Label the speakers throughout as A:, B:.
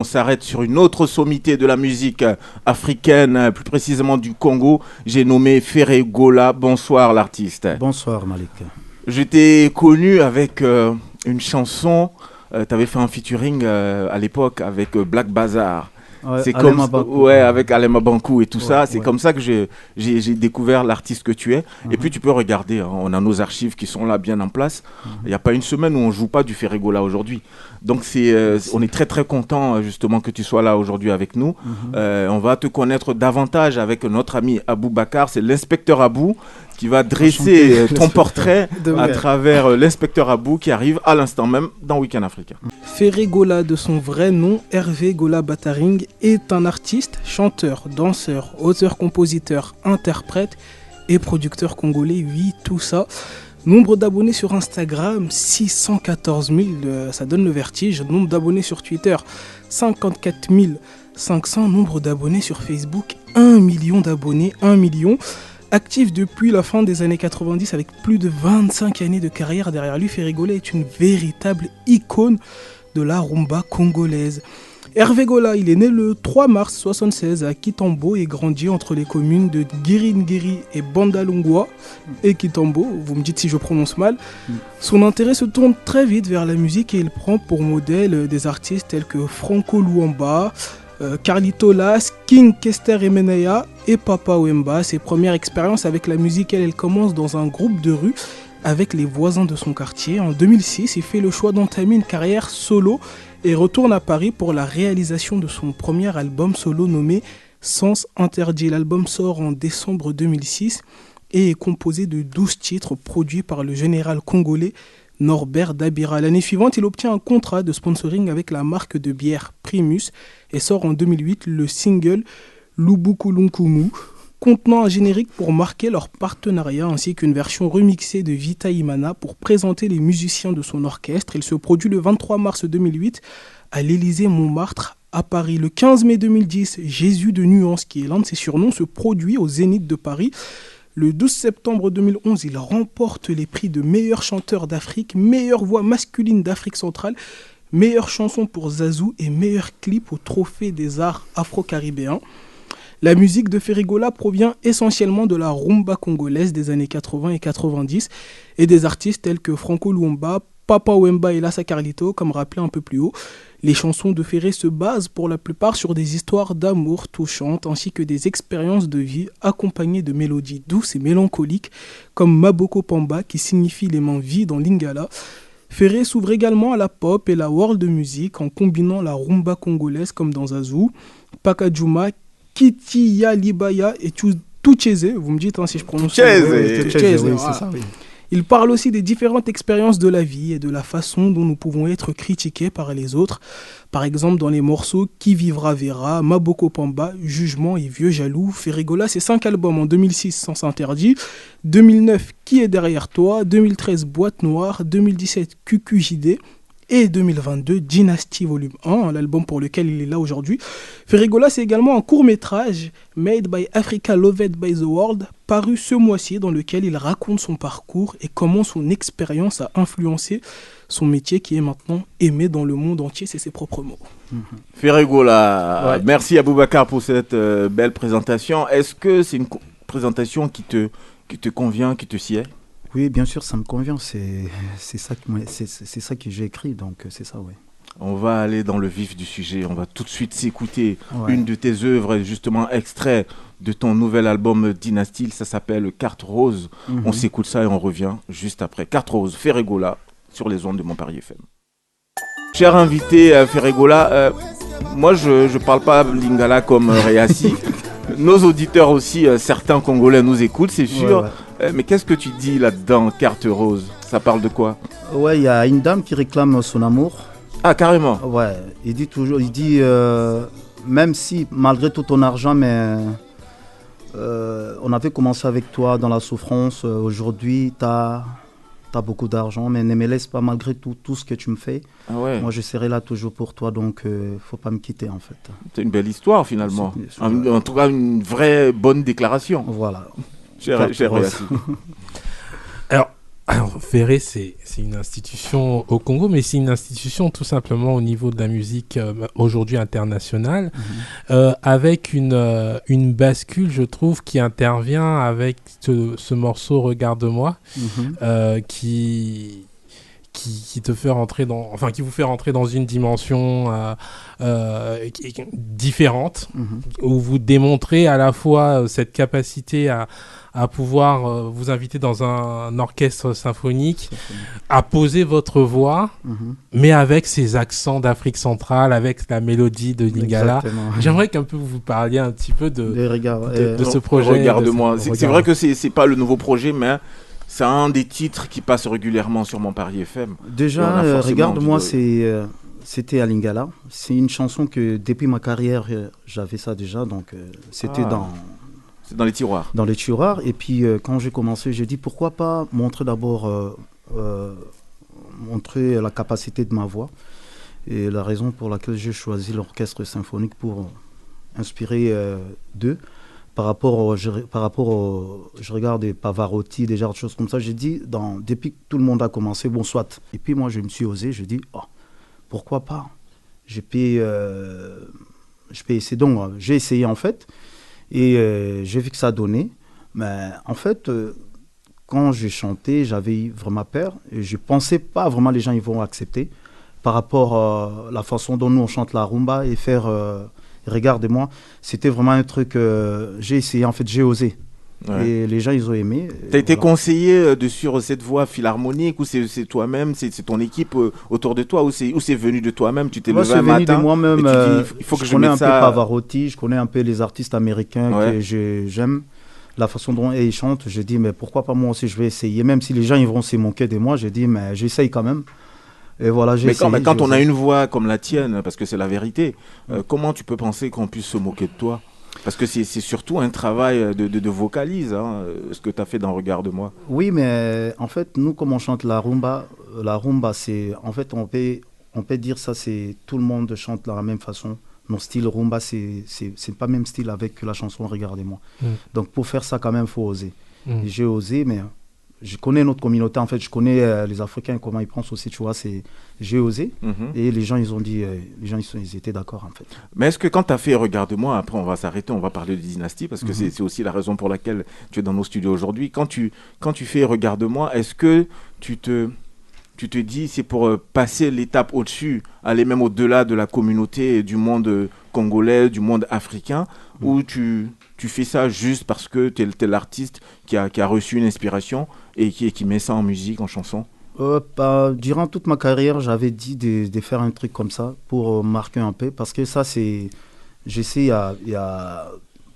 A: s'arrête sur une autre sommité de la musique africaine, plus précisément du Congo. J'ai nommé Ferré Gola. Bonsoir l'artiste.
B: Bonsoir Malik.
A: Je t'ai connu avec une chanson, tu avais fait un featuring à l'époque avec Black Bazaar.
B: Ouais,
A: C'est comme avec Alema Bankou et tout ça, c'est comme ça que j'ai découvert l'artiste que tu es. Et puis tu peux regarder, hein, on a nos archives qui sont là bien en place. Il n'y a pas une semaine où on joue pas du Ferré Gola aujourd'hui. Donc on est très très content justement que tu sois là aujourd'hui avec nous. On va te connaître davantage avec notre ami Abou Bakar, c'est l'inspecteur Abou qui va dresser ton portrait à travers l'inspecteur Abou qui arrive à l'instant même dans Week-end Africain.
C: Ferré Gola, de son vrai nom, Hervé Gola Bataring, est un artiste, chanteur, danseur, auteur-compositeur, interprète et producteur congolais. Oui, tout ça. Nombre d'abonnés sur Instagram, 614 000, ça donne le vertige. Nombre d'abonnés sur Twitter, 54 500. Nombre d'abonnés sur Facebook, 1 million d'abonnés, 1 million. Actif depuis la fin des années 90 avec plus de 25 années de carrière derrière lui, Ferré Gola est une véritable icône de la rumba congolaise. Hervé Gola, il est né le 3 mars 1976 à Kitambo et grandit entre les communes de Giringiri et Bandalungwa et Kitambo, vous me dites si je prononce mal. Son intérêt se tourne très vite vers la musique et il prend pour modèle des artistes tels que Franco Luamba, Carlito Las, King Kester Emenaya et Papa Wemba. Ses premières expériences avec la musique, elle commence dans un groupe de rue avec les voisins de son quartier. En 2006, il fait le choix d'entamer une carrière solo et retourne à Paris pour la réalisation de son premier album solo nommé Sens Interdit. L'album sort en décembre 2006 et est composé de 12 titres produits par le général congolais Norbert Dabira. L'année suivante, il obtient un contrat de sponsoring avec la marque de bière Primus et sort en 2008 le single Lubukulunkumu, contenant un générique pour marquer leur partenariat ainsi qu'une version remixée de Vita Imana pour présenter les musiciens de son orchestre. Il se produit le 23 mars 2008 à l'Élysée-Montmartre à Paris. Le 15 mai 2010, Jésus de Nuance, qui est l'un de ses surnoms, se produit au Zénith de Paris. Le 12 septembre 2011, il remporte les prix de meilleur chanteur d'Afrique, meilleure voix masculine d'Afrique centrale, meilleure chanson pour Zazou et meilleur clip au Trophée des Arts Afro-Caribéens. La musique de Ferré Gola provient essentiellement de la rumba congolaise des années 80 et 90 et des artistes tels que Franco Luamba, Papa Wemba et Lassa Carlito, comme rappelé un peu plus haut. Les chansons de Ferré se basent pour la plupart sur des histoires d'amour touchantes ainsi que des expériences de vie accompagnées de mélodies douces et mélancoliques comme Maboko Pamba qui signifie les mains vides en lingala. Ferré s'ouvre également à la pop et la world music en combinant la rumba congolaise comme dans Zazou, Pakajuma, Kitiya Libaya et Tucheze, vous me dites si je prononce
B: Tucheze, oui, c'est ça, oui.
C: Il parle aussi des différentes expériences de la vie et de la façon dont nous pouvons être critiqués par les autres. Par exemple, dans les morceaux Qui vivra verra, Maboko Pamba, Jugement et Vieux jaloux. Ferré Gola, c'est 5 albums en 2006, Sens Interdit, 2009, Qui est derrière toi, 2013, Boîte Noire, 2017, QQJD et 2022, Dynasty Volume 1, l'album pour lequel il est là aujourd'hui. Ferré Gola, c'est également un court-métrage, Made by Africa Loved by the World, paru ce mois-ci, dans lequel il raconte son parcours et comment son expérience a influencé son métier qui est maintenant aimé dans le monde entier, c'est ses propres mots.
A: Ferré Gola, merci Aboubacar pour cette belle présentation. Est-ce que c'est une présentation qui te convient, qui te sied ?
B: Oui, bien sûr, ça me convient. C'est ça que j'ai écrit, donc c'est ça, oui.
A: On va aller dans le vif du sujet. On va tout de suite s'écouter une de tes œuvres, justement extrait de ton nouvel album Dynasty. Ça s'appelle Carte Rose. On s'écoute ça et on revient juste après. Carte Rose, Ferré Gola, sur les ondes de Montpellier FM. Cher invité Ferré Gola, moi je parle pas lingala comme Réassi. Nos auditeurs aussi, certains Congolais nous écoutent, c'est sûr. Mais qu'est-ce que tu dis là-dedans, Carte Rose ? Ça parle de quoi ?
B: Ouais, il y a une dame qui réclame son amour.
A: Ah, carrément ?
B: Ouais, il dit même si, malgré tout ton argent, mais on avait commencé avec toi dans la souffrance. Aujourd'hui, t'as beaucoup d'argent, mais ne me laisse pas malgré tout ce que tu me fais.
A: Ah ouais.
B: Moi, je serai là toujours pour toi, donc faut pas me quitter en fait.
A: C'est une belle histoire finalement. En tout cas, une vraie bonne déclaration.
B: Voilà.
A: Cher Réassi.
D: Alors, Ferré, c'est une institution au Congo, mais c'est une institution tout simplement au niveau de la musique aujourd'hui internationale, avec une bascule, je trouve, qui intervient avec ce morceau Regarde-moi, qui te fait rentrer qui vous fait rentrer dans une dimension différente, où vous démontrez à la fois cette capacité à pouvoir vous inviter dans un orchestre symphonique, à poser votre voix, mais avec ces accents d'Afrique centrale, avec la mélodie de Lingala. J'aimerais qu'un peu vous parliez un petit peu de ce projet.
A: Regarde-moi. C'est vrai que c'est pas le nouveau projet, mais c'est un des titres qui passe régulièrement sur mon Paris FM.
B: Déjà, Regarde-moi, c'était à Lingala. C'est une chanson que depuis ma carrière, j'avais ça déjà, donc c'était
A: c'est dans les tiroirs.
B: Dans les tiroirs. Et puis quand j'ai commencé, j'ai dit pourquoi pas montrer d'abord montrer la capacité de ma voix. Et la raison pour laquelle j'ai choisi l'orchestre symphonique pour inspirer d'eux. Par rapport je regarde des Pavarotti, des genres de choses comme ça, j'ai dit, depuis que tout le monde a commencé, bon, soit. Et puis moi, je me suis osé, je dis, pourquoi pas, je peux essayer. Donc, j'ai essayé en fait, et j'ai vu que ça donnait. Mais en fait, quand j'ai chanté, j'avais vraiment peur, et je ne pensais pas vraiment les gens ils vont accepter, par rapport à la façon dont nous on chante la rumba et faire... Regarde-moi, c'était vraiment un truc, j'ai essayé, en fait, j'ai osé. Ouais. Et les gens, ils ont aimé.
A: Tu as été conseillé de suivre cette voie philharmonique, ou c'est toi-même, c'est ton équipe autour de toi, ou c'est venu de toi-même, tu t'es levé un matin?
B: C'est venu de moi-même.
A: Il faut que
B: je connais un peu Pavarotti, je connais un peu les artistes américains que j'aime. La façon dont ils chantent, j'ai dit, mais pourquoi pas moi aussi, je vais essayer. Même si les gens ils vont se moquer de moi, j'ai dit, mais j'essaye quand même. Et voilà,
A: mais quand on a une voix comme la tienne, parce que c'est la vérité, comment tu peux penser qu'on puisse se moquer de toi? Parce que c'est surtout un travail de vocalise, ce que tu as fait dans Regarde-moi.
B: Oui, mais en fait, nous, comme on chante la rumba, c'est... En fait, on peut dire ça, c'est tout le monde chante de la même façon. Nos styles rumba, c'est pas le même style avec la chanson Regarde-moi. Donc, pour faire ça, quand même, il faut oser. Et j'ai osé, mais... Je connais notre communauté, en fait, je connais les Africains, comment ils pensent aussi, tu vois, j'ai osé, et les gens, ils ont dit, ils étaient d'accord, en fait.
A: Mais est-ce que quand tu as fait Regarde-moi, après on va s'arrêter, on va parler de Dynastie, parce que c'est aussi la raison pour laquelle tu es dans nos studios aujourd'hui, quand tu fais Regarde-moi, est-ce que tu te dis, c'est pour passer l'étape au-dessus, aller même au-delà de la communauté du monde congolais, du monde africain, ou tu fais ça juste parce que tu es l'artiste qui a reçu une inspiration et qui met ça en musique, en chanson?
B: Durant toute ma carrière, j'avais dit de faire un truc comme ça pour marquer un peu, parce que ça, c'est... Je sais, il y a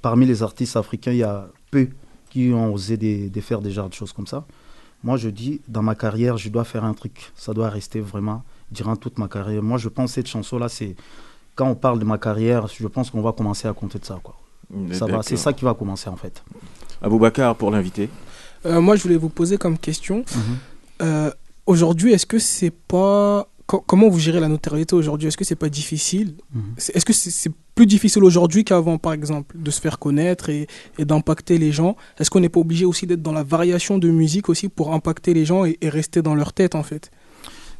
B: parmi les artistes africains, il y a peu qui ont osé de faire des genres de choses comme ça. Moi, je dis, dans ma carrière, je dois faire un truc. Ça doit rester vraiment durant toute ma carrière. Moi, je pense que cette chanson-là, c'est... Quand on parle de ma carrière, je pense qu'on va commencer à compter de ça, quoi. C'est ça qui va commencer, en fait.
A: Aboubacar, pour l'inviter.
C: Moi, je voulais vous poser comme question. Aujourd'hui, est-ce que c'est pas... Comment vous gérez la notoriété aujourd'hui? Est-ce que c'est pas difficile? Est-ce que c'est plus difficile aujourd'hui qu'avant, par exemple, de se faire connaître et d'impacter les gens? Est-ce qu'on n'est pas obligé aussi d'être dans la variation de musique aussi pour impacter les gens et rester dans leur tête, en fait?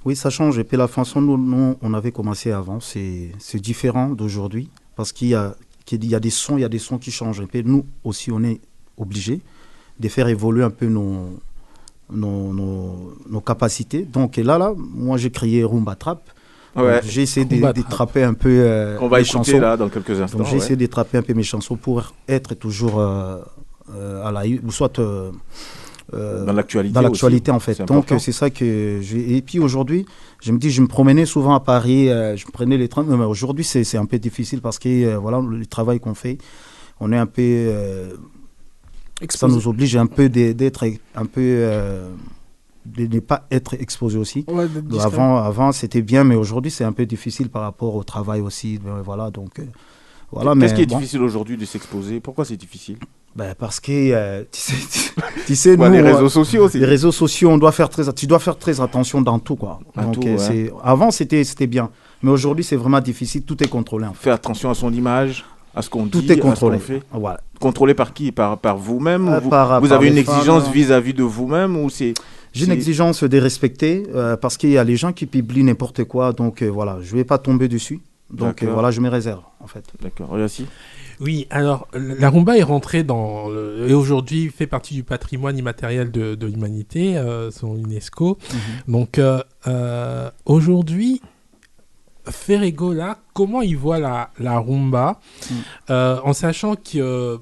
B: Oui, ça change. Et puis la façon dont nous, on avait commencé avant, c'est différent d'aujourd'hui. Parce qu'il y a des sons qui changent. Et puis nous aussi, on est obligés de faire évoluer un peu nos capacités. Donc là, moi j'ai créé Rumba Trap.
A: Ouais.
B: J'ai essayé de trapper un peu
A: qu'on va écouter chansons. Là dans quelques instants.
B: Donc j'ai essayé de trapper un peu mes chansons pour être toujours à ou soit
A: dans l'actualité.
B: Dans l'actualité en fait. Donc c'est ça que j'ai. Et puis aujourd'hui, je me dis, je me promenais souvent à Paris, je prenais les trains. Mais aujourd'hui c'est un peu difficile parce que voilà le travail qu'on fait, on est un peu ça nous oblige un peu d'être un peu de ne pas être exposé aussi. Ouais, avant c'était bien, mais aujourd'hui c'est un peu difficile par rapport au travail aussi. Voilà, donc voilà.
A: Qu'est-ce qui est difficile aujourd'hui de s'exposer? Pourquoi c'est difficile?
B: Parce que tu sais nous,
A: les réseaux sociaux aussi.
B: Les réseaux sociaux, tu dois faire très attention dans tout, quoi. Donc, avant c'était bien, mais aujourd'hui c'est vraiment difficile. Tout est contrôlé. En fait.
A: Faire attention à son image. à ce qu'on dit,
B: Tout est contrôlé.
A: à ce qu'on fait.
B: Voilà.
A: Contrôlé par qui? Par vous-même? Vous
B: Par
A: avez une
B: les
A: exigence
B: fans.
A: vis-à-vis de vous-même ou c'est...
B: J'ai une exigence de respecter parce qu'il y a les gens qui publient n'importe quoi. Donc voilà, je ne vais pas tomber dessus. Donc voilà, je me réserve en fait.
A: D'accord. Yassi?
D: Oui, alors la rumba est rentrée et aujourd'hui fait partie du patrimoine immatériel de l'humanité, selon l'UNESCO. Donc aujourd'hui, Ferregola, comment il voit la rumba, en sachant que